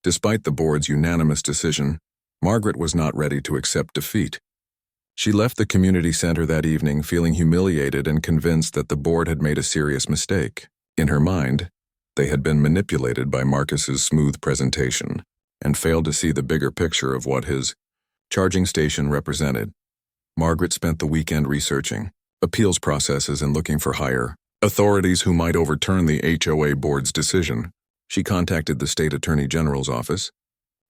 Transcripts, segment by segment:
Despite the board's unanimous decision, Margaret was not ready to accept defeat. She left the community center that evening feeling humiliated and convinced that the board had made a serious mistake. In her mind, they had been manipulated by Marcus's smooth presentation and failed to see the bigger picture of what his charging station represented. Margaret spent the weekend researching appeals processes and looking for higher authorities who might overturn the HOA board's decision. She contacted the state attorney general's office,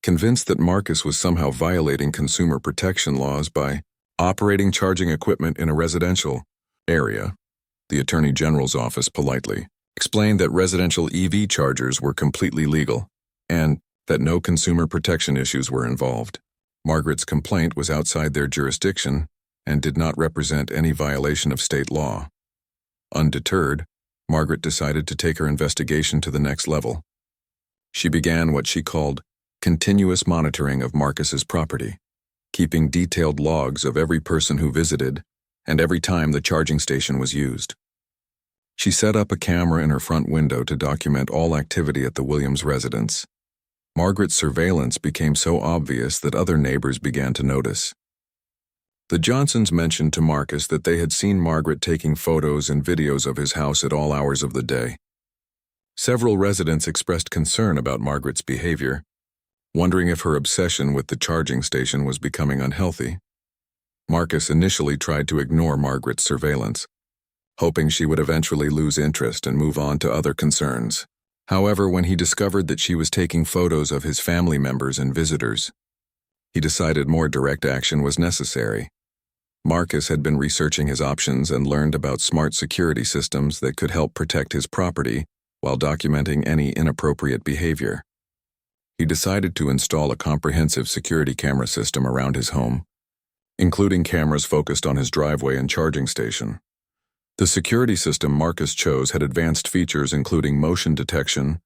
convinced that Marcus was somehow violating consumer protection laws by operating charging equipment in a residential area. The attorney general's office politely explained that residential EV chargers were completely legal and that no consumer protection issues were involved. Margaret's complaint was outside their jurisdiction and did not represent any violation of state law. Undeterred, Margaret decided to take her investigation to the next level. She began what she called continuous monitoring of Marcus's property, keeping detailed logs of every person who visited and every time the charging station was used. She set up a camera in her front window to document all activity at the Williams residence. Margaret's surveillance became so obvious that other neighbors began to notice. The Johnsons mentioned to Marcus that they had seen Margaret taking photos and videos of his house at all hours of the day. Several residents expressed concern about Margaret's behavior, wondering if her obsession with the charging station was becoming unhealthy. Marcus initially tried to ignore Margaret's surveillance, hoping she would eventually lose interest and move on to other concerns. However, when he discovered that she was taking photos of his family members and visitors, he decided more direct action was necessary. Marcus had been researching his options and learned about smart security systems that could help protect his property while documenting any inappropriate behavior. He decided to install a comprehensive security camera system around his home, including cameras focused on his driveway and charging station. The security system Marcus chose had advanced features including motion detection,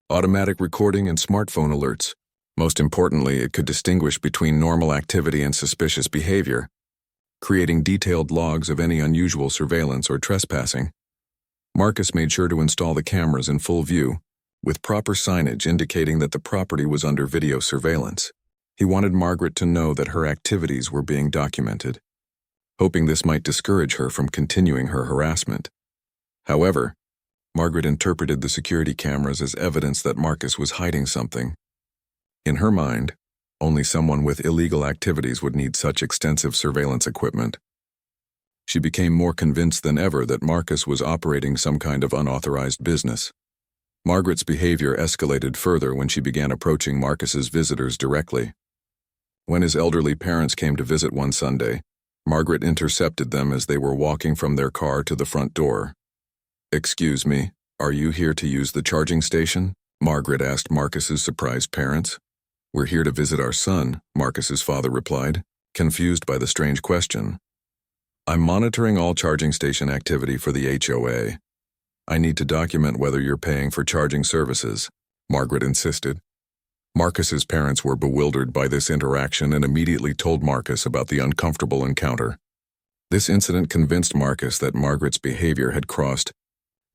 automatic recording, and smartphone alerts. Most importantly, it could distinguish between normal activity and suspicious behavior, creating detailed logs of any unusual surveillance or trespassing. Marcus made sure to install the cameras in full view, with proper signage indicating that the property was under video surveillance. He wanted Margaret to know that her activities were being documented, hoping this might discourage her from continuing her harassment. However, Margaret interpreted the security cameras as evidence that Marcus was hiding something. In her mind, only someone with illegal activities would need such extensive surveillance equipment. She became more convinced than ever that Marcus was operating some kind of unauthorized business. Margaret's behavior escalated further when she began approaching Marcus's visitors directly. When his elderly parents came to visit one Sunday, Margaret intercepted them as they were walking from their car to the front door. "Excuse me, are you here to use the charging station?" Margaret asked Marcus's surprised parents. "We're here to visit our son," Marcus's father replied, confused by the strange question. "I'm monitoring all charging station activity for the HOA. I need to document whether you're paying for charging services," Margaret insisted. Marcus's parents were bewildered by this interaction and immediately told Marcus about the uncomfortable encounter. This incident convinced Marcus that Margaret's behavior had crossed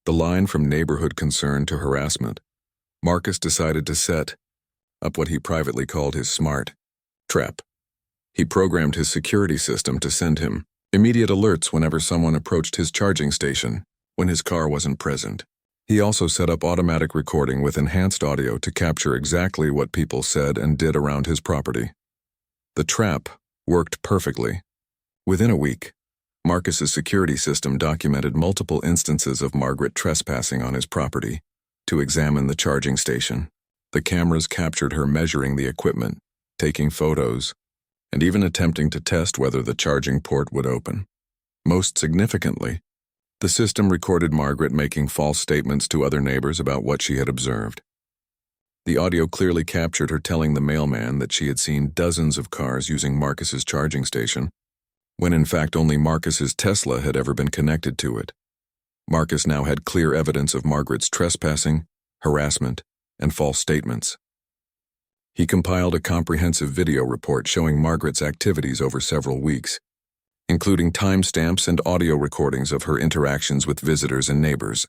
the line from neighborhood concern to harassment. Marcus decided to set up what he privately called his smart trap. He programmed his security system to send him immediate alerts whenever someone approached his charging station when his car wasn't present. He also set up automatic recording with enhanced audio to capture exactly what people said and did around his property. The trap worked perfectly. Within a week, Marcus's security system documented multiple instances of Margaret trespassing on his property to examine the charging station. The cameras captured her measuring the equipment, taking photos, and even attempting to test whether the charging port would open. Most significantly, the system recorded Margaret making false statements to other neighbors about what she had observed. The audio clearly captured her telling the mailman that she had seen dozens of cars using Marcus's charging station, when in fact only Marcus's Tesla had ever been connected to it. Marcus now had clear evidence of Margaret's trespassing, harassment, and false statements. He compiled a comprehensive video report showing Margaret's activities over several weeks, including timestamps and audio recordings of her interactions with visitors and neighbors.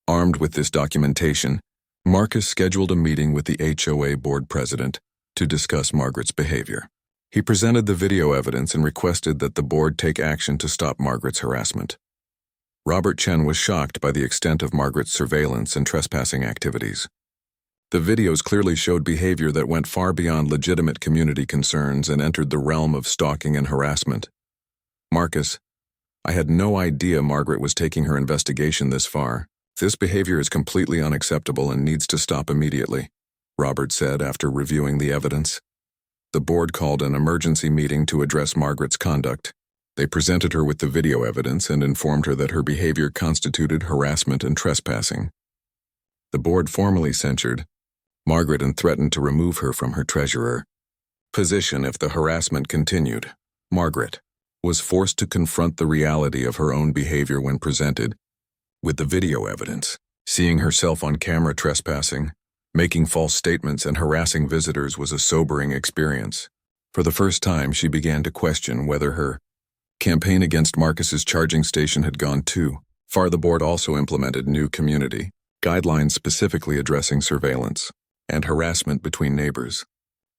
Armed with this documentation, Marcus scheduled a meeting with the HOA board president to discuss Margaret's behavior. He presented the video evidence and requested that the board take action to stop Margaret's harassment. Robert Chen was shocked by the extent of Margaret's surveillance and trespassing activities. The videos clearly showed behavior that went far beyond legitimate community concerns and entered the realm of stalking and harassment. Marcus, I had no idea Margaret was taking her investigation this far. This behavior is completely unacceptable and needs to stop immediately, Robert said after reviewing the evidence. The board called an emergency meeting to address Margaret's conduct. They presented her with the video evidence and informed her that her behavior constituted harassment and trespassing. The board formally censured Margaret and threatened to remove her from her treasurer position if the harassment continued. Margaret was forced to confront the reality of her own behavior when presented with the video evidence. Seeing herself on camera trespassing, making false statements, and harassing visitors was a sobering experience. For the first time, she began to question whether her campaign against Marcus's charging station had gone too far. The board also implemented new community guidelines specifically addressing surveillance and harassment between neighbors.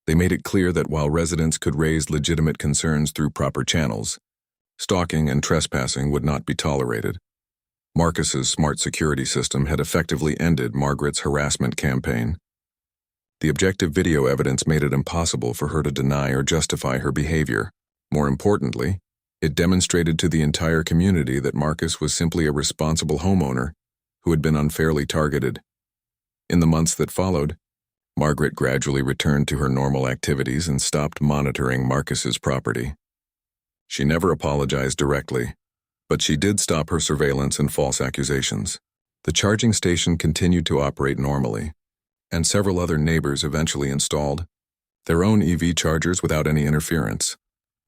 They made it clear that while residents could raise legitimate concerns through proper channels, stalking and trespassing would not be tolerated. Marcus's smart security system had effectively ended Margaret's harassment campaign. The objective video evidence made it impossible for her to deny or justify her behavior. More importantly, it demonstrated to the entire community that Marcus was simply a responsible homeowner who had been unfairly targeted. In the months that followed, Margaret gradually returned to her normal activities and stopped monitoring Marcus's property. She never apologized directly, but she did stop her surveillance and false accusations. The charging station continued to operate normally, and several other neighbors eventually installed their own EV chargers without any interference.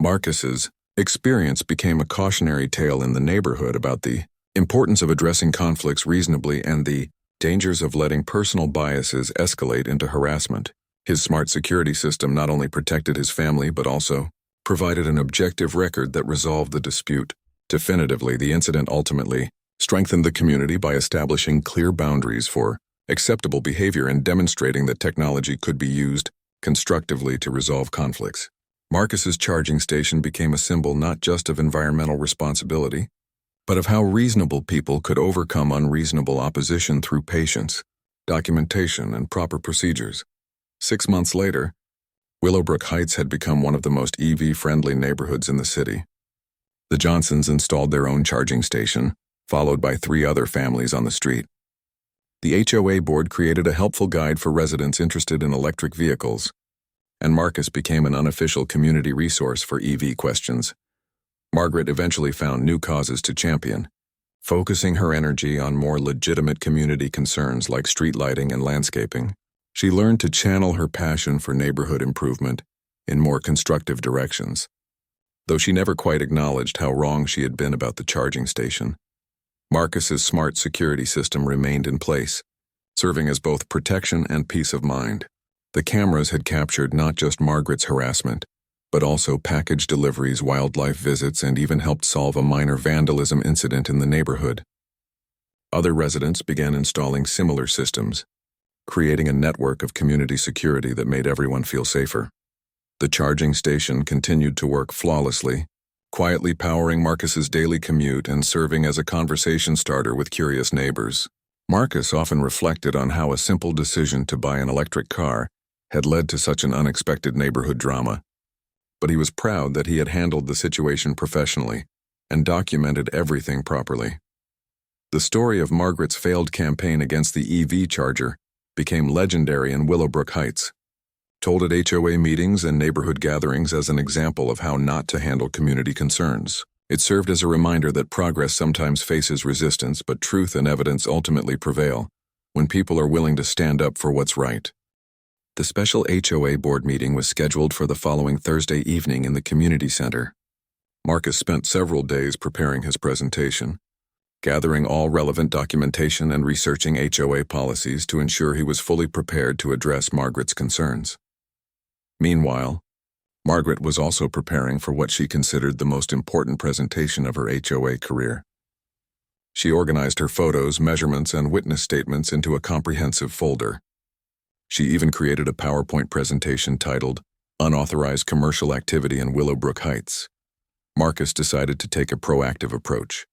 Marcus's experience became a cautionary tale in the neighborhood about the importance of addressing conflicts reasonably and the dangers of letting personal biases escalate into harassment. His smart security system not only protected his family but also provided an objective record that resolved the dispute. Definitively, the incident ultimately strengthened the community by establishing clear boundaries for acceptable behavior and demonstrating that technology could be used constructively to resolve conflicts. Marcus's charging station became a symbol not just of environmental responsibility, but of how reasonable people could overcome unreasonable opposition through patience, documentation, and proper procedures. 6 months later, Willowbrook Heights had become one of the most EV-friendly neighborhoods in the city. The Johnsons installed their own charging station, followed by 3 other families on the street. The HOA board created a helpful guide for residents interested in electric vehicles, and Marcus became an unofficial community resource for EV questions. Margaret eventually found new causes to champion, focusing her energy on more legitimate community concerns like street lighting and landscaping. She learned to channel her passion for neighborhood improvement in more constructive directions. Though she never quite acknowledged how wrong she had been about the charging station, Marcus's smart security system remained in place, serving as both protection and peace of mind. The cameras had captured not just Margaret's harassment, but also package deliveries, wildlife visits, and even helped solve a minor vandalism incident in the neighborhood. Other residents began installing similar systems, creating a network of community security that made everyone feel safer. The charging station continued to work flawlessly, quietly powering Marcus's daily commute and serving as a conversation starter with curious neighbors. Marcus often reflected on how a simple decision to buy an electric car had led to such an unexpected neighborhood drama. But he was proud that he had handled the situation professionally and documented everything properly. The story of Margaret's failed campaign against the EV charger became legendary in Willowbrook Heights, told at HOA meetings and neighborhood gatherings as an example of how not to handle community concerns. It served as a reminder that progress sometimes faces resistance, but truth and evidence ultimately prevail when people are willing to stand up for what's right. The special HOA board meeting was scheduled for the following Thursday evening in the community center. Marcus spent several days preparing his presentation, gathering all relevant documentation and researching HOA policies to ensure he was fully prepared to address Margaret's concerns. Meanwhile, Margaret was also preparing for what she considered the most important presentation of her HOA career. She organized her photos, measurements, and witness statements into a comprehensive folder. She even created a PowerPoint presentation titled Unauthorized Commercial Activity in Willowbrook Heights. Marcus decided to take a proactive approach.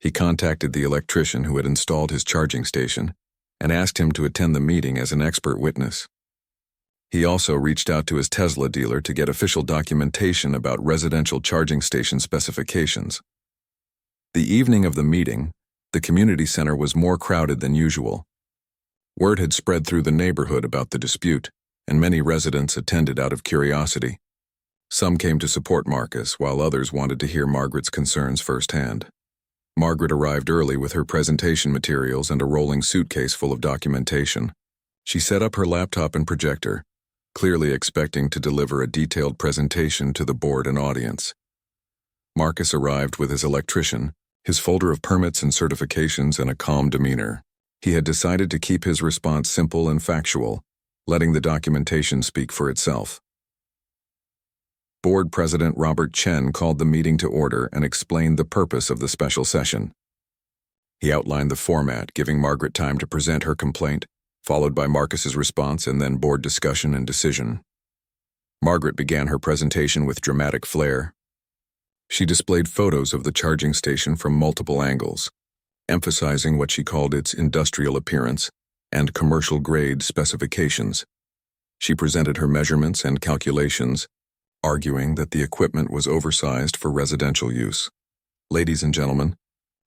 He contacted the electrician who had installed his charging station and asked him to attend the meeting as an expert witness. He also reached out to his Tesla dealer to get official documentation about residential charging station specifications. The evening of the meeting, the community center was more crowded than usual. Word had spread through the neighborhood about the dispute, and many residents attended out of curiosity. Some came to support Marcus, while others wanted to hear Margaret's concerns firsthand. Margaret arrived early with her presentation materials and a rolling suitcase full of documentation. She set up her laptop and projector, clearly expecting to deliver a detailed presentation to the board and audience. Marcus arrived with his electrician, his folder of permits and certifications, and a calm demeanor. He had decided to keep his response simple and factual, letting the documentation speak for itself. Board President Robert Chen called the meeting to order and explained the purpose of the special session. He outlined the format, giving Margaret time to present her complaint, followed by Marcus's response and then board discussion and decision. Margaret began her presentation with dramatic flair. She displayed photos of the charging station from multiple angles, emphasizing what she called its industrial appearance and commercial-grade specifications. She presented her measurements and calculations, arguing that the equipment was oversized for residential use. Ladies and gentlemen,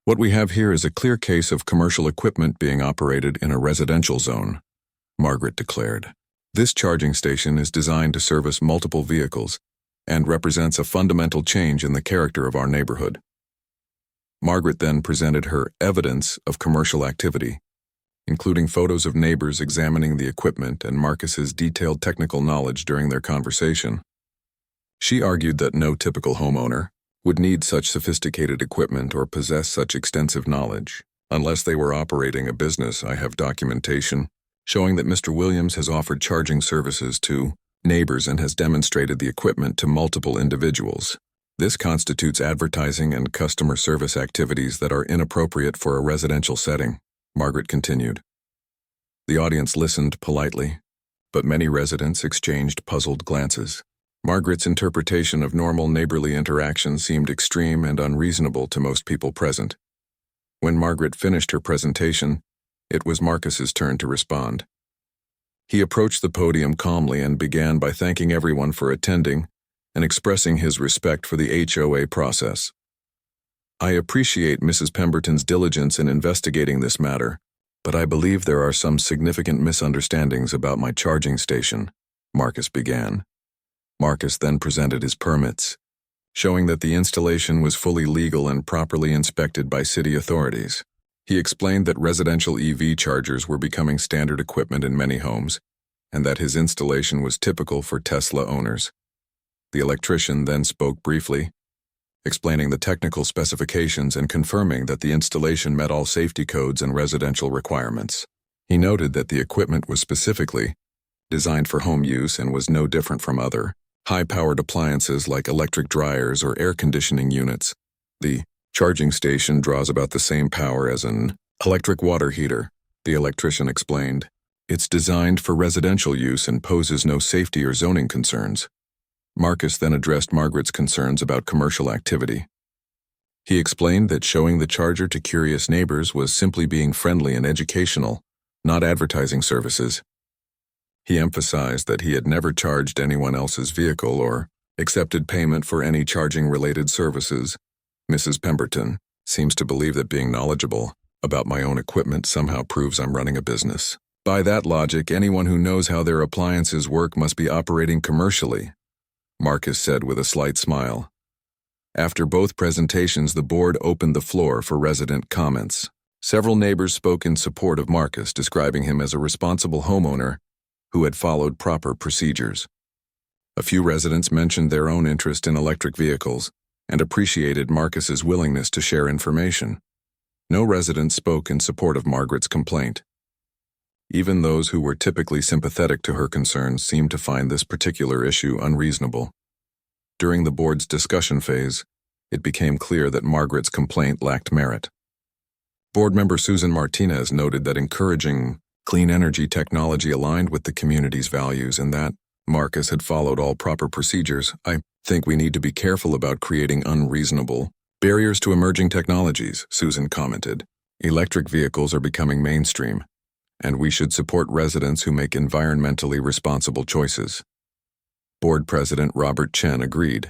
what we have here is a clear case of commercial equipment being operated in a residential zone, Margaret declared. This charging station is designed to service multiple vehicles and represents a fundamental change in the character of our neighborhood. Margaret then presented her evidence of commercial activity, including photos of neighbors examining the equipment and Marcus's detailed technical knowledge during their conversation. She argued that no typical homeowner would need such sophisticated equipment or possess such extensive knowledge. Unless they were operating a business, I have documentation showing that Mr. Williams has offered charging services to neighbors and has demonstrated the equipment to multiple individuals. This constitutes advertising and customer service activities that are inappropriate for a residential setting, Margaret continued. The audience listened politely, but many residents exchanged puzzled glances. Margaret's interpretation of normal neighborly interaction seemed extreme and unreasonable to most people present. When Margaret finished her presentation, it was Marcus's turn to respond. He approached the podium calmly and began by thanking everyone for attending and expressing his respect for the HOA process. I appreciate Mrs. Pemberton's diligence in investigating this matter, but I believe there are some significant misunderstandings about my charging station, Marcus began. Marcus then presented his permits, showing that the installation was fully legal and properly inspected by city authorities. He explained that residential EV chargers were becoming standard equipment in many homes, and that his installation was typical for Tesla owners. The electrician then spoke briefly, explaining the technical specifications and confirming that the installation met all safety codes and residential requirements. He noted that the equipment was specifically designed for home use and was no different from other high-powered appliances like electric dryers or air conditioning units. The charging station draws about the same power as an electric water heater, the electrician explained. It's designed for residential use and poses no safety or zoning concerns. Marcus then addressed Margaret's concerns about commercial activity. He explained that showing the charger to curious neighbors was simply being friendly and educational, not advertising services. He emphasized that he had never charged anyone else's vehicle or accepted payment for any charging-related services. Mrs. Pemberton seems to believe that being knowledgeable about my own equipment somehow proves I'm running a business. By that logic, anyone who knows how their appliances work must be operating commercially, Marcus said with a slight smile. After both presentations, the board opened the floor for resident comments. Several neighbors spoke in support of Marcus, describing him as a responsible homeowner who had followed proper procedures. A few residents mentioned their own interest in electric vehicles and appreciated Marcus's willingness to share information. No resident spoke in support of Margaret's complaint. Even those who were typically sympathetic to her concerns seemed to find this particular issue unreasonable. During the board's discussion phase, it became clear that Margaret's complaint lacked merit. Board member Susan Martinez noted that encouraging clean energy technology aligned with the community's values and that Marcus had followed all proper procedures. I think we need to be careful about creating unreasonable barriers to emerging technologies, Susan commented. Electric vehicles are becoming mainstream, and we should support residents who make environmentally responsible choices. Board President Robert Chen agreed.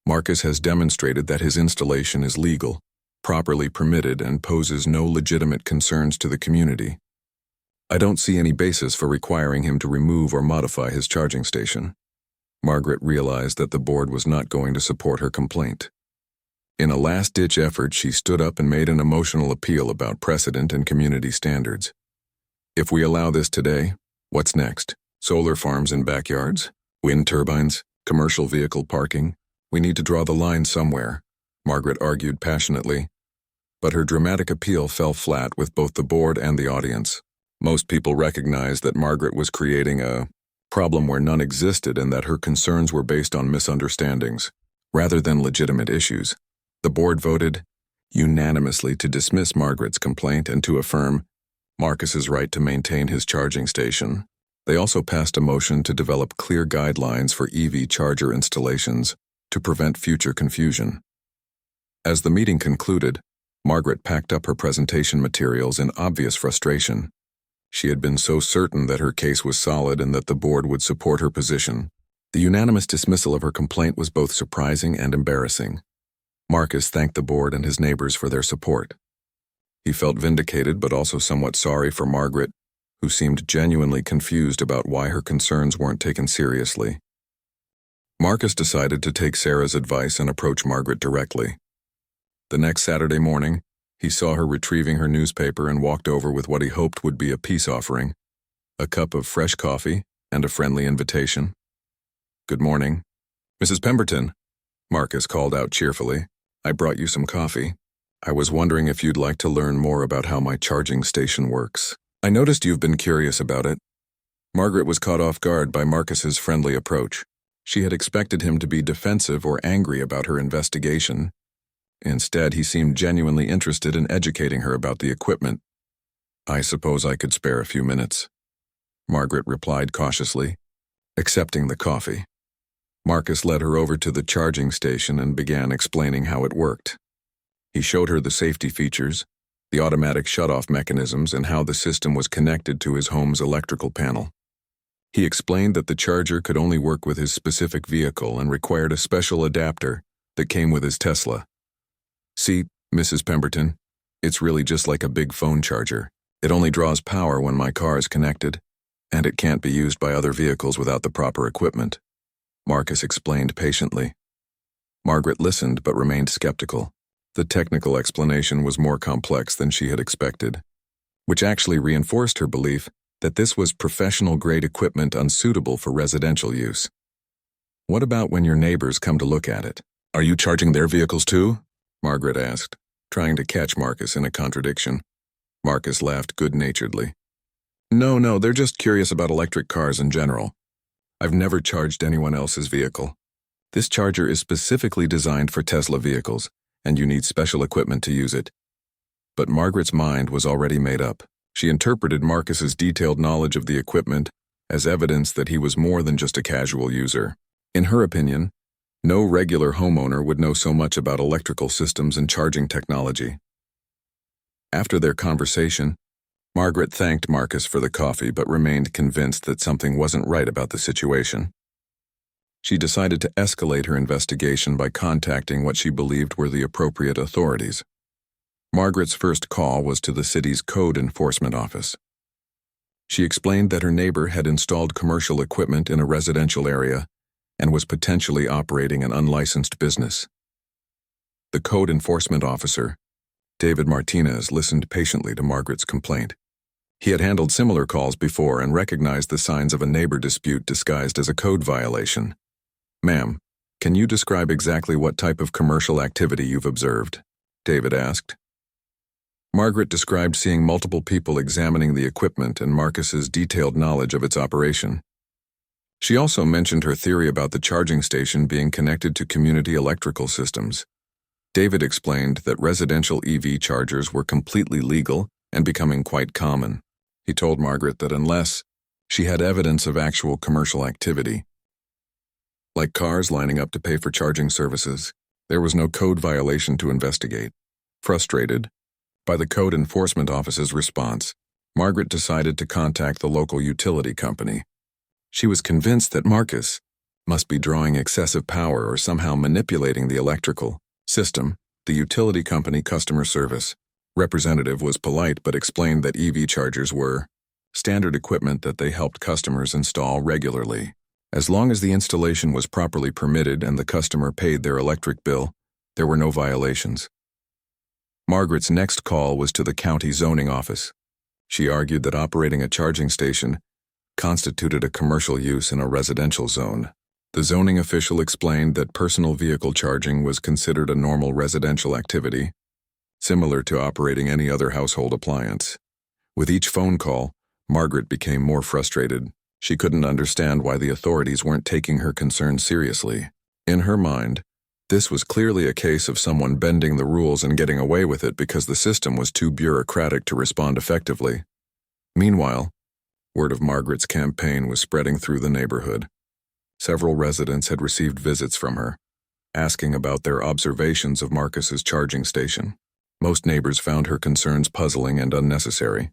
Marcus has demonstrated that his installation is legal, properly permitted, and poses no legitimate concerns to the community. I don't see any basis for requiring him to remove or modify his charging station. Margaret realized that the board was not going to support her complaint. In a last-ditch effort, she stood up and made an emotional appeal about precedent and community standards. If we allow this today, what's next? Solar farms in backyards? Wind turbines? Commercial vehicle parking? We need to draw the line somewhere, Margaret argued passionately. But her dramatic appeal fell flat with both the board and the audience. Most people recognized that Margaret was creating a problem where none existed and that her concerns were based on misunderstandings, rather than legitimate issues. The board voted unanimously to dismiss Margaret's complaint and to affirm Marcus's right to maintain his charging station. They also passed a motion to develop clear guidelines for EV charger installations to prevent future confusion. As the meeting concluded, Margaret packed up her presentation materials in obvious frustration. She had been so certain that her case was solid and that the board would support her position. The unanimous dismissal of her complaint was both surprising and embarrassing. Marcus thanked the board and his neighbors for their support. He felt vindicated but also somewhat sorry for Margaret, who seemed genuinely confused about why her concerns weren't taken seriously. Marcus decided to take Sarah's advice and approach Margaret directly. The next Saturday morning, he saw her retrieving her newspaper and walked over with what he hoped would be a peace offering, a cup of fresh coffee and a friendly invitation. "Good morning. Mrs. Pemberton," Marcus called out cheerfully. "I brought you some coffee. I was wondering if you'd like to learn more about how my charging station works. I noticed you've been curious about it." Margaret was caught off guard by Marcus's friendly approach. She had expected him to be defensive or angry about her investigation. Instead, he seemed genuinely interested in educating her about the equipment. "I suppose I could spare a few minutes," Margaret replied cautiously, accepting the coffee. Marcus led her over to the charging station and began explaining how it worked. He showed her the safety features, the automatic shut-off mechanisms, and how the system was connected to his home's electrical panel. He explained that the charger could only work with his specific vehicle and required a special adapter that came with his Tesla. "See, Mrs. Pemberton, it's really just like a big phone charger. It only draws power when my car is connected, and it can't be used by other vehicles without the proper equipment," Marcus explained patiently. Margaret listened but remained skeptical. The technical explanation was more complex than she had expected, which actually reinforced her belief that this was professional-grade equipment unsuitable for residential use. "What about when your neighbors come to look at it? Are you charging their vehicles too?" Margaret asked, trying to catch Marcus in a contradiction. Marcus laughed good-naturedly. No, they're just curious about electric cars in general. I've never charged anyone else's vehicle. This charger is specifically designed for Tesla vehicles, and you need special equipment to use it." But Margaret's mind was already made up. She interpreted Marcus's detailed knowledge of the equipment as evidence that he was more than just a casual user. In her opinion, no regular homeowner would know so much about electrical systems and charging technology. After their conversation, Margaret thanked Marcus for the coffee but remained convinced that something wasn't right about the situation. She decided to escalate her investigation by contacting what she believed were the appropriate authorities. Margaret's first call was to the city's code enforcement office. She explained that her neighbor had installed commercial equipment in a residential area and was potentially operating an unlicensed business. The code enforcement officer, David Martinez, listened patiently to Margaret's complaint. He had handled similar calls before and recognized the signs of a neighbor dispute disguised as a code violation. "Ma'am, can you describe exactly what type of commercial activity you've observed?" David asked. Margaret described seeing multiple people examining the equipment and Marcus's detailed knowledge of its operation. She also mentioned her theory about the charging station being connected to community electrical systems. David explained that residential EV chargers were completely legal and becoming quite common. He told Margaret that unless she had evidence of actual commercial activity, like cars lining up to pay for charging services, there was no code violation to investigate. Frustrated by the code enforcement office's response, Margaret decided to contact the local utility company. She was convinced that Marcus must be drawing excessive power or somehow manipulating the electrical system. The utility company customer service representative was polite but explained that EV chargers were standard equipment that they helped customers install regularly. As long as the installation was properly permitted and the customer paid their electric bill, there were no violations. Margaret's next call was to the county zoning office. She argued that operating a charging station constituted a commercial use in a residential zone. The zoning official explained that personal vehicle charging was considered a normal residential activity, similar to operating any other household appliance. With each phone call, Margaret became more frustrated. She couldn't understand why the authorities weren't taking her concerns seriously. In her mind, this was clearly a case of someone bending the rules and getting away with it because the system was too bureaucratic to respond effectively. Meanwhile, word of Margaret's campaign was spreading through the neighborhood. Several residents had received visits from her, asking about their observations of Marcus's charging station. Most neighbors found her concerns puzzling and unnecessary.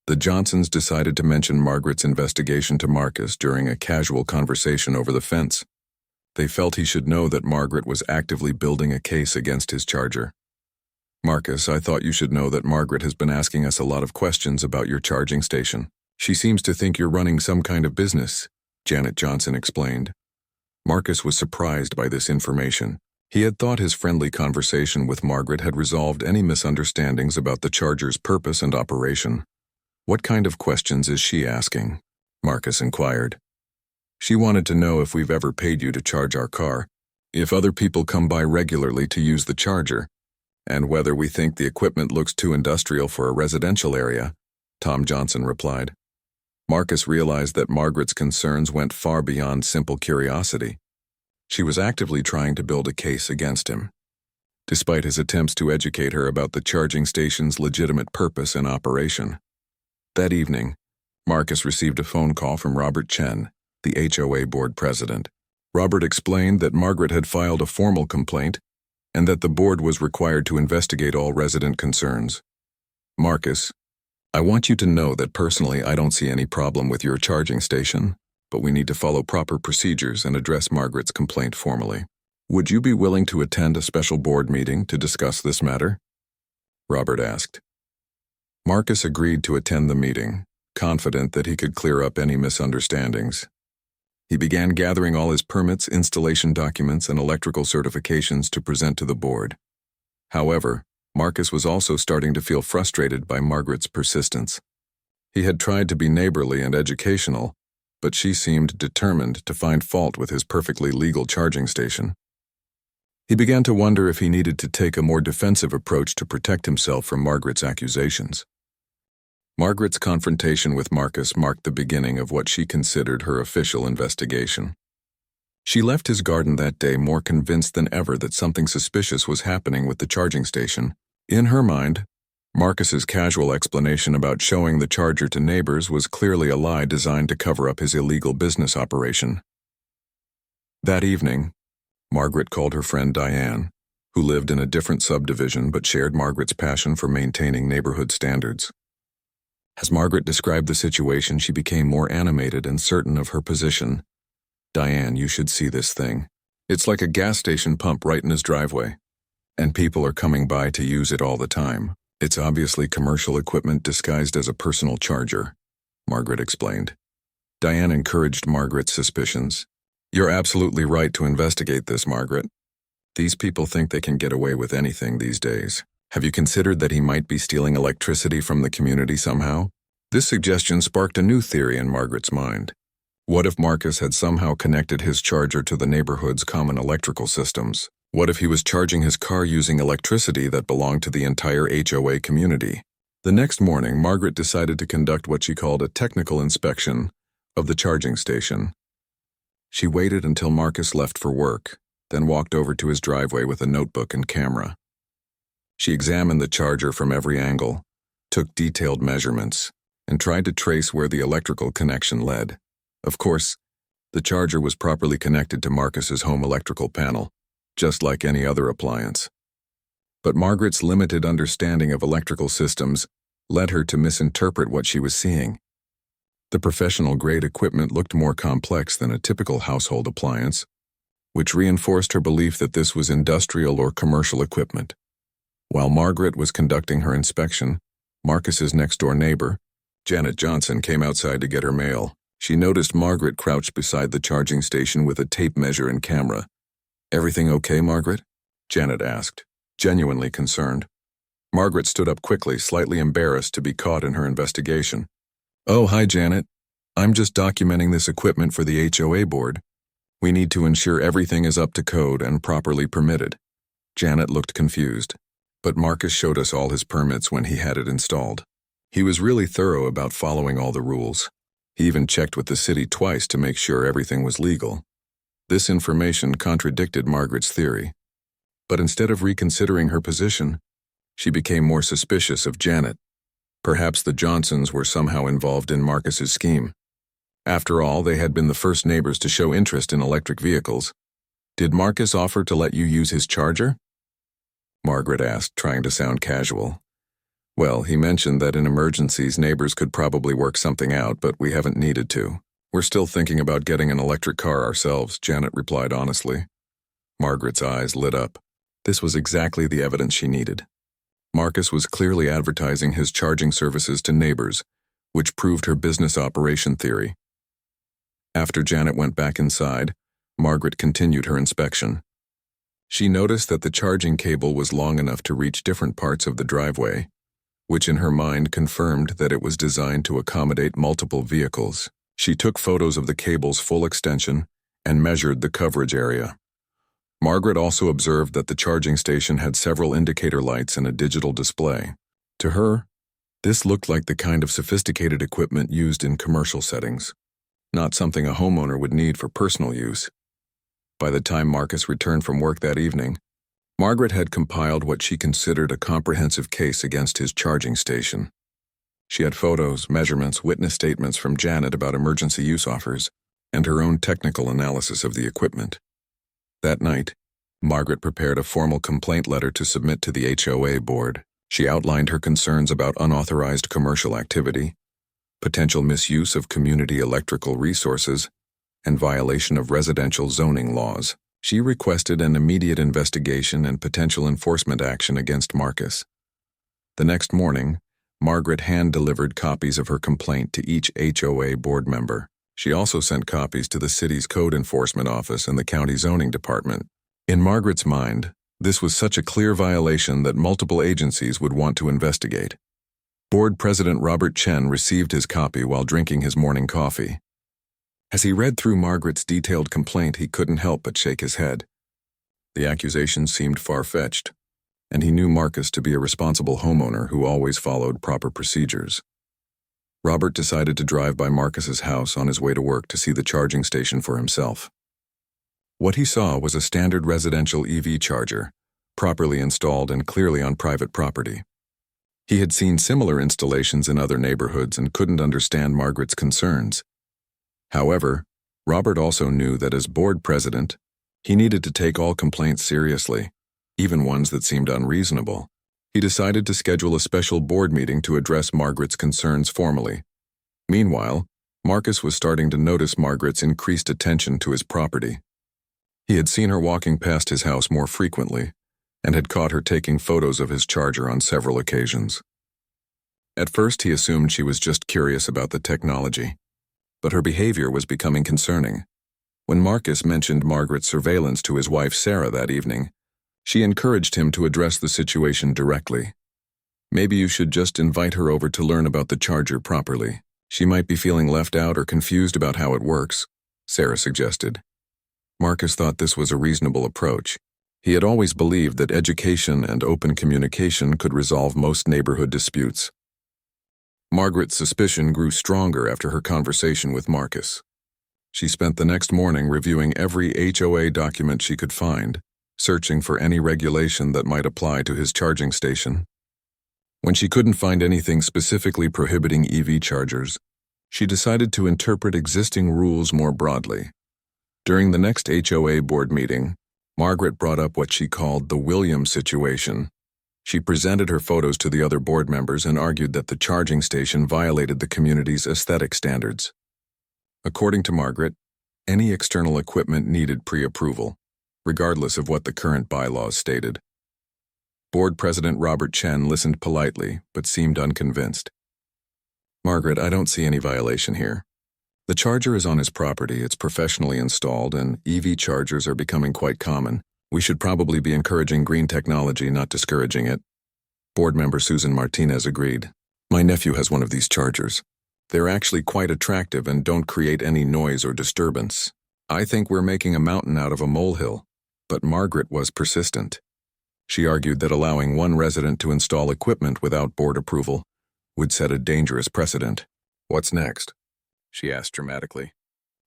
The Johnsons decided to mention Margaret's investigation to Marcus during a casual conversation over the fence. They felt he should know that Margaret was actively building a case against his charger. "Marcus, I thought you should know that Margaret has been asking us a lot of questions about your charging station. She seems to think you're running some kind of business," Janet Johnson explained. Marcus was surprised by this information. He had thought his friendly conversation with Margaret had resolved any misunderstandings about the charger's purpose and operation. "What kind of questions is she asking?" Marcus inquired. "She wanted to know if we've ever paid you to charge our car, if other people come by regularly to use the charger, and whether we think the equipment looks too industrial for a residential area," Tom Johnson replied. Marcus realized that Margaret's concerns went far beyond simple curiosity. She was actively trying to build a case against him. Despite his attempts to educate her about the charging station's legitimate purpose and operation. That evening, Marcus received a phone call from Robert Chen, the HOA board president. Robert explained that Margaret had filed a formal complaint and that the board was required to investigate all resident concerns. "Marcus, I want you to know that personally I don't see any problem with your charging station, but we need to follow proper procedures and address Margaret's complaint formally. Would you be willing to attend a special board meeting to discuss this matter?" Robert asked. Marcus agreed to attend the meeting, confident that he could clear up any misunderstandings. He began gathering all his permits, installation documents, and electrical certifications to present to the board. However, Marcus was also starting to feel frustrated by Margaret's persistence. He had tried to be neighborly and educational, but she seemed determined to find fault with his perfectly legal charging station. He began to wonder if he needed to take a more defensive approach to protect himself from Margaret's accusations. Margaret's confrontation with Marcus marked the beginning of what she considered her official investigation. She left his garden that day more convinced than ever that something suspicious was happening with the charging station. In her mind, Marcus's casual explanation about showing the charger to neighbors was clearly a lie designed to cover up his illegal business operation. That evening, Margaret called her friend Diane, who lived in a different subdivision but shared Margaret's passion for maintaining neighborhood standards. As Margaret described the situation, she became more animated and certain of her position. "Diane, you should see this thing. It's like a gas station pump right in his driveway, and people are coming by to use it all the time. It's obviously commercial equipment disguised as a personal charger," Margaret explained. Diane encouraged Margaret's suspicions. "You're absolutely right to investigate this, Margaret. These people think they can get away with anything these days. Have you considered that he might be stealing electricity from the community somehow?" This suggestion sparked a new theory in Margaret's mind. What if Marcus had somehow connected his charger to the neighborhood's common electrical systems? What if he was charging his car using electricity that belonged to the entire HOA community? The next morning, Margaret decided to conduct what she called a technical inspection of the charging station. She waited until Marcus left for work, then walked over to his driveway with a notebook and camera. She examined the charger from every angle, took detailed measurements, and tried to trace where the electrical connection led. Of course, the charger was properly connected to Marcus's home electrical panel, just like any other appliance. But Margaret's limited understanding of electrical systems led her to misinterpret what she was seeing. The professional-grade equipment looked more complex than a typical household appliance, which reinforced her belief that this was industrial or commercial equipment. While Margaret was conducting her inspection, Marcus's next-door neighbor, Janet Johnson, came outside to get her mail. She noticed Margaret crouched beside the charging station with a tape measure and camera. "Everything okay, Margaret?" Janet asked, genuinely concerned. Margaret stood up quickly, slightly embarrassed to be caught in her investigation. "Oh, hi, Janet. I'm just documenting this equipment for the HOA board. We need to ensure everything is up to code and properly permitted." Janet looked confused, but Marcus showed us all his permits when he had it installed. He was really thorough about following all the rules. He even checked with the city twice to make sure everything was legal. This information contradicted Margaret's theory. But instead of reconsidering her position, she became more suspicious of Janet. Perhaps the Johnsons were somehow involved in Marcus's scheme. After all, they had been the first neighbors to show interest in electric vehicles. "Did Marcus offer to let you use his charger?" Margaret asked, trying to sound casual. "Well, he mentioned that in emergencies neighbors could probably work something out, but we haven't needed to. We're still thinking about getting an electric car ourselves," Janet replied honestly. Margaret's eyes lit up. This was exactly the evidence she needed. Marcus was clearly advertising his charging services to neighbors, which proved her business operation theory. After Janet went back inside, Margaret continued her inspection. She noticed that the charging cable was long enough to reach different parts of the driveway, which in her mind confirmed that it was designed to accommodate multiple vehicles. She took photos of the cable's full extension and measured the coverage area. Margaret also observed that the charging station had several indicator lights and a digital display. To her, this looked like the kind of sophisticated equipment used in commercial settings, not something a homeowner would need for personal use. By the time Marcus returned from work that evening, Margaret had compiled what she considered a comprehensive case against his charging station. She had photos, measurements, witness statements from Janet about emergency use offers, and her own technical analysis of the equipment. That night, Margaret prepared a formal complaint letter to submit to the HOA board. She outlined her concerns about unauthorized commercial activity, potential misuse of community electrical resources, and violation of residential zoning laws. She requested an immediate investigation and potential enforcement action against Marcus. The next morning, Margaret hand-delivered copies of her complaint to each HOA board member. She also sent copies to the city's code enforcement office and the county zoning department. In Margaret's mind, this was such a clear violation that multiple agencies would want to investigate. Board President Robert Chen received his copy while drinking his morning coffee. As he read through Margaret's detailed complaint, he couldn't help but shake his head. The accusations seemed far-fetched, and he knew Marcus to be a responsible homeowner who always followed proper procedures. Robert decided to drive by Marcus's house on his way to work to see the charging station for himself. What he saw was a standard residential EV charger, properly installed and clearly on private property. He had seen similar installations in other neighborhoods and couldn't understand Margaret's concerns. However, Robert also knew that as board president, he needed to take all complaints seriously, even ones that seemed unreasonable. He decided to schedule a special board meeting to address Margaret's concerns formally. Meanwhile, Marcus was starting to notice Margaret's increased attention to his property. He had seen her walking past his house more frequently and had caught her taking photos of his charger on several occasions. At first, he assumed she was just curious about the technology, but her behavior was becoming concerning. When Marcus mentioned Margaret's surveillance to his wife Sarah that evening, she encouraged him to address the situation directly. "Maybe you should just invite her over to learn about the charger properly. She might be feeling left out or confused about how it works," Sarah suggested. Marcus thought this was a reasonable approach. He had always believed that education and open communication could resolve most neighborhood disputes. Margaret's suspicion grew stronger after her conversation with Marcus. She spent the next morning reviewing every HOA document she could find, searching for any regulation that might apply to his charging station. When she couldn't find anything specifically prohibiting EV chargers, she decided to interpret existing rules more broadly. During the next HOA board meeting, Margaret brought up what she called the Williams situation. She presented her photos to the other board members and argued that the charging station violated the community's aesthetic standards. According to Margaret, any external equipment needed pre-approval, regardless of what the current bylaws stated. Board President Robert Chen listened politely, but seemed unconvinced. "Margaret, I don't see any violation here. The charger is on his property, it's professionally installed, and EV chargers are becoming quite common. We should probably be encouraging green technology, not discouraging it." Board member Susan Martinez agreed. "My nephew has one of these chargers. They're actually quite attractive and don't create any noise or disturbance. I think we're making a mountain out of a molehill." But Margaret was persistent. She argued that allowing one resident to install equipment without board approval would set a dangerous precedent. "What's next?" she asked dramatically.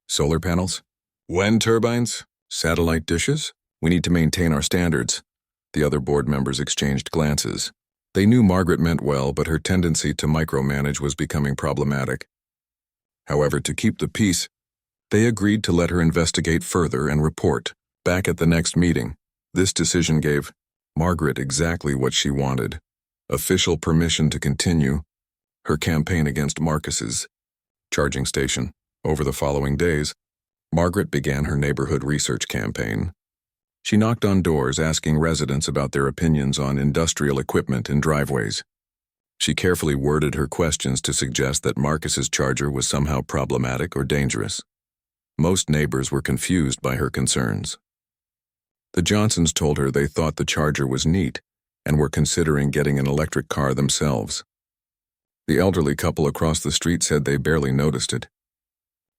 "Solar panels? Wind turbines? Satellite dishes? We need to maintain our standards." The other board members exchanged glances. They knew Margaret meant well, but her tendency to micromanage was becoming problematic. However, to keep the peace, they agreed to let her investigate further and report. Back at the next meeting, this decision gave Margaret exactly what she wanted: official permission to continue her campaign against Marcus's charging station. Over the following days, Margaret began her neighborhood research campaign. She knocked on doors asking residents about their opinions on industrial equipment in driveways. She carefully worded her questions to suggest that Marcus's charger was somehow problematic or dangerous. Most neighbors were confused by her concerns. The Johnsons told her they thought the charger was neat and were considering getting an electric car themselves. The elderly couple across the street said they barely noticed it.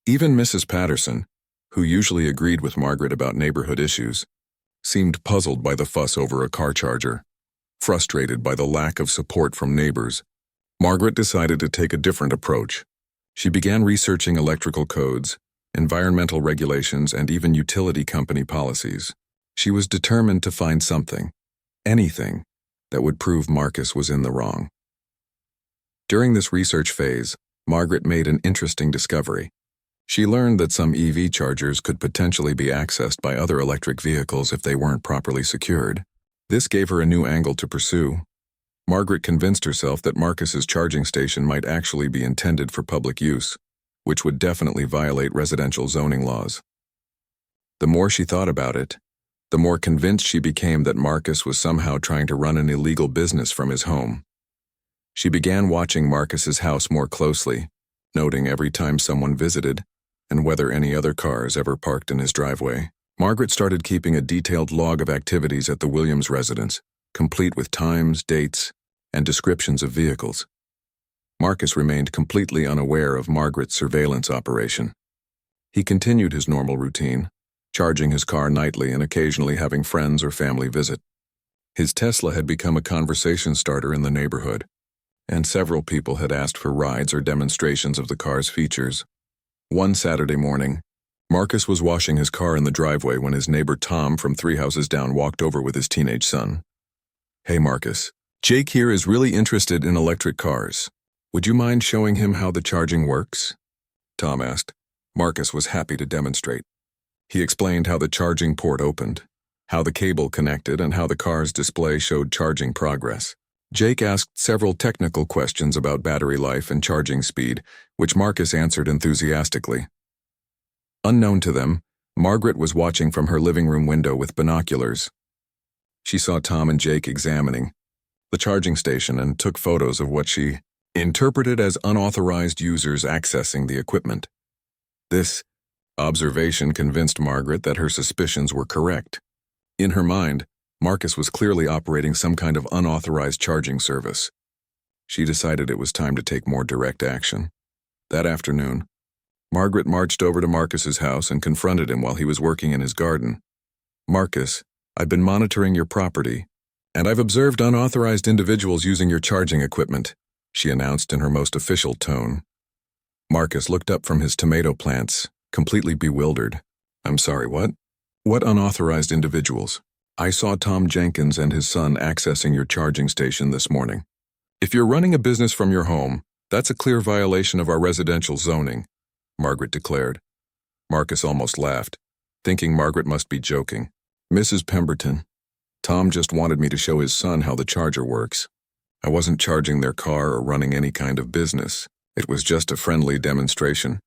Even Mrs. Patterson, who usually agreed with Margaret about neighborhood issues, seemed puzzled by the fuss over a car charger. Frustrated by the lack of support from neighbors, Margaret decided to take a different approach. She began researching electrical codes, environmental regulations, and even utility company policies. She was determined to find something, anything, that would prove Marcus was in the wrong. During this research phase, Margaret made an interesting discovery. She learned that some EV chargers could potentially be accessed by other electric vehicles if they weren't properly secured. This gave her a new angle to pursue. Margaret convinced herself that Marcus's charging station might actually be intended for public use, which would definitely violate residential zoning laws. The more she thought about it, the more convinced she became that Marcus was somehow trying to run an illegal business from his home. She began watching Marcus's house more closely, noting every time someone visited and whether any other cars ever parked in his driveway. Margaret started keeping a detailed log of activities at the Williams residence, complete with times, dates, and descriptions of vehicles. Marcus remained completely unaware of Margaret's surveillance operation. He continued his normal routine, charging his car nightly and occasionally having friends or family visit. His Tesla had become a conversation starter in the neighborhood, and several people had asked for rides or demonstrations of the car's features. One Saturday morning, Marcus was washing his car in the driveway when his neighbor Tom from 3 houses down walked over with his teenage son. "Hey Marcus, Jake here is really interested in electric cars. Would you mind showing him how the charging works?" Tom asked. Marcus was happy to demonstrate. He explained how the charging port opened, how the cable connected, and how the car's display showed charging progress. Jake asked several technical questions about battery life and charging speed, which Marcus answered enthusiastically. Unknown to them, Margaret was watching from her living room window with binoculars. She saw Tom and Jake examining the charging station and took photos of what she interpreted as unauthorized users accessing the equipment. This observation convinced Margaret that her suspicions were correct. In her mind, Marcus was clearly operating some kind of unauthorized charging service. She decided it was time to take more direct action. That afternoon, Margaret marched over to Marcus's house and confronted him while he was working in his garden. "Marcus, I've been monitoring your property, and I've observed unauthorized individuals using your charging equipment," she announced in her most official tone. Marcus looked up from his tomato plants completely bewildered. I'm sorry, what? What unauthorized individuals? I saw Tom Jenkins and his son accessing your charging station this morning. If you're running a business from your home, that's a clear violation of our residential zoning, Margaret declared. Marcus almost laughed, thinking Margaret must be joking. Mrs. Pemberton, Tom just wanted me to show his son how the charger works. I wasn't charging their car or running any kind of business. It was just a friendly demonstration.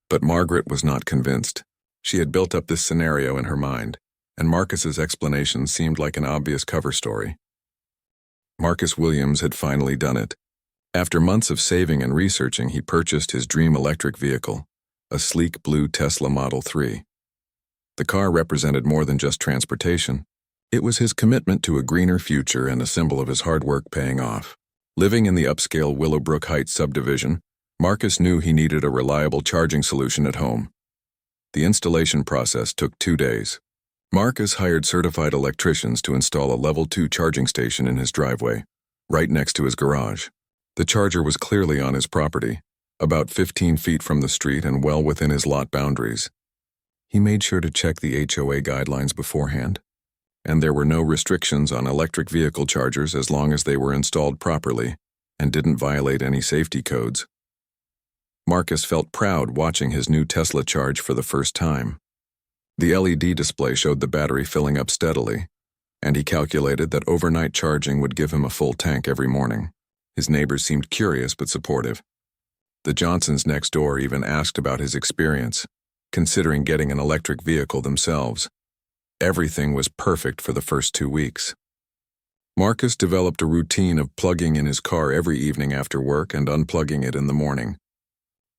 But Margaret was not convinced. She had built up this scenario in her mind, and Marcus's explanation seemed like an obvious cover story. Marcus Williams had finally done it. After months of saving and researching, he purchased his dream electric vehicle, a sleek blue Tesla Model 3. The car represented more than just transportation. It was his commitment to a greener future and a symbol of his hard work paying off. Living in the upscale Willowbrook Heights subdivision, Marcus knew he needed a reliable charging solution at home. The installation process took 2 days. Marcus hired certified electricians to install a level 2 charging station in his driveway, right next to his garage. The charger was clearly on his property, about 15 feet from the street and well within his lot boundaries. He made sure to check the HOA guidelines beforehand, and there were no restrictions on electric vehicle chargers as long as they were installed properly and didn't violate any safety codes. Marcus felt proud watching his new Tesla charge for the first time. The LED display showed the battery filling up steadily, and he calculated that overnight charging would give him a full tank every morning. His neighbors seemed curious but supportive. The Johnsons next door even asked about his experience, considering getting an electric vehicle themselves. Everything was perfect for the first 2 weeks. Marcus developed a routine of plugging in his car every evening after work and unplugging it in the morning.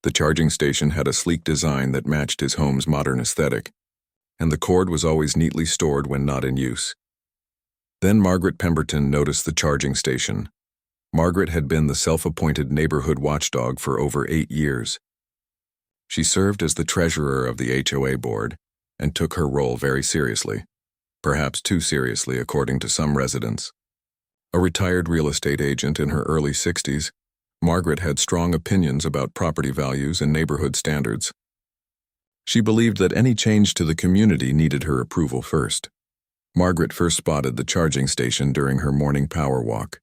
The charging station had a sleek design that matched his home's modern aesthetic, and the cord was always neatly stored when not in use. Then Margaret Pemberton noticed the charging station. Margaret had been the self-appointed neighborhood watchdog for over 8 years. She served as the treasurer of the HOA board and took her role very seriously, perhaps too seriously according to some residents. A retired real estate agent in her early 60s, Margaret had strong opinions about property values and neighborhood standards. She believed that any change to the community needed her approval first. Margaret first spotted the charging station during her morning power walk.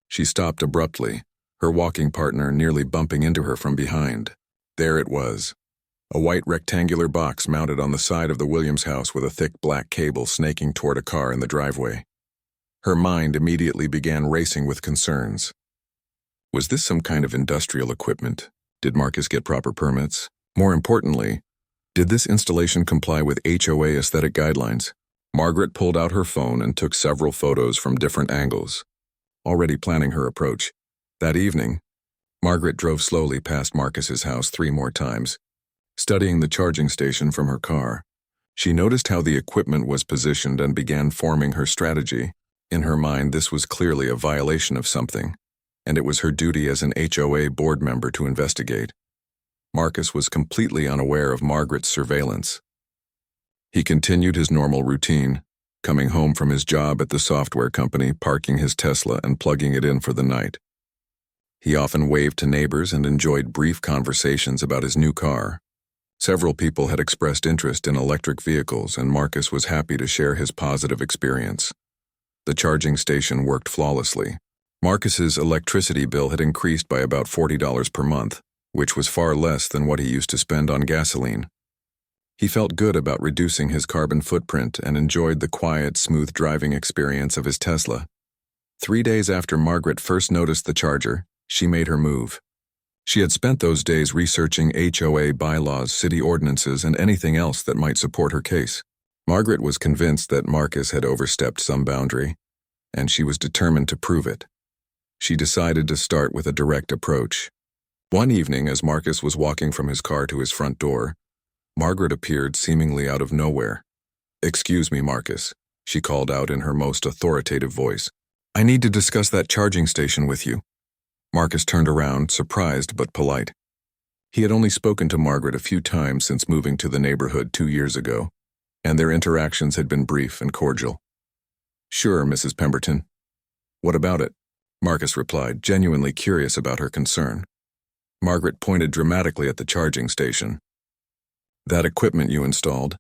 She stopped abruptly, her walking partner nearly bumping into her from behind. There it was, a white rectangular box mounted on the side of the Williams house with a thick black cable snaking toward a car in the driveway. Her mind immediately began racing with concerns. Was this some kind of industrial equipment? Did Marcus get proper permits? More importantly, did this installation comply with HOA aesthetic guidelines? Margaret pulled out her phone and took several photos from different angles, already planning her approach. That evening, Margaret drove slowly past Marcus's house 3 more times, studying the charging station from her car. She noticed how the equipment was positioned and began forming her strategy. In her mind, this was clearly a violation of something, and it was her duty as an HOA board member to investigate. Marcus was completely unaware of Margaret's surveillance. He continued his normal routine, coming home from his job at the software company, parking his Tesla and plugging it in for the night. He often waved to neighbors and enjoyed brief conversations about his new car. Several people had expressed interest in electric vehicles, and Marcus was happy to share his positive experience. The charging station worked flawlessly. Marcus's electricity bill had increased by about $40 per month, which was far less than what he used to spend on gasoline. He felt good about reducing his carbon footprint and enjoyed the quiet, smooth driving experience of his Tesla. 3 days after Margaret first noticed the charger, she made her move. She had spent those days researching HOA bylaws, city ordinances, and anything else that might support her case. Margaret was convinced that Marcus had overstepped some boundary, and she was determined to prove it. She decided to start with a direct approach. One evening, as Marcus was walking from his car to his front door, Margaret appeared seemingly out of nowhere. "Excuse me, Marcus," she called out in her most authoritative voice. "I need to discuss that charging station with you." Marcus turned around, surprised but polite. He had only spoken to Margaret a few times since moving to the neighborhood 2 years ago, and their interactions had been brief and cordial. "Sure, Mrs. Pemberton." "What about it?" Marcus replied, genuinely curious about her concern. Margaret pointed dramatically at the charging station. That equipment you installed,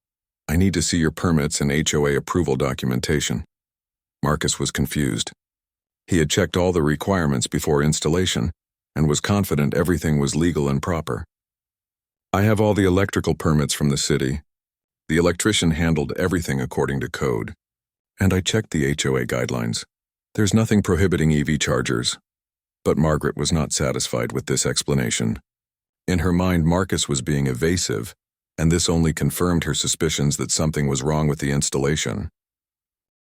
I need to see your permits and HOA approval documentation. Marcus was confused. He had checked all the requirements before installation and was confident everything was legal and proper. I have all the electrical permits from the city. The electrician handled everything according to code. And I checked the HOA guidelines. There's nothing prohibiting EV chargers. But Margaret was not satisfied with this explanation. In her mind, Marcus was being evasive, and this only confirmed her suspicions that something was wrong with the installation.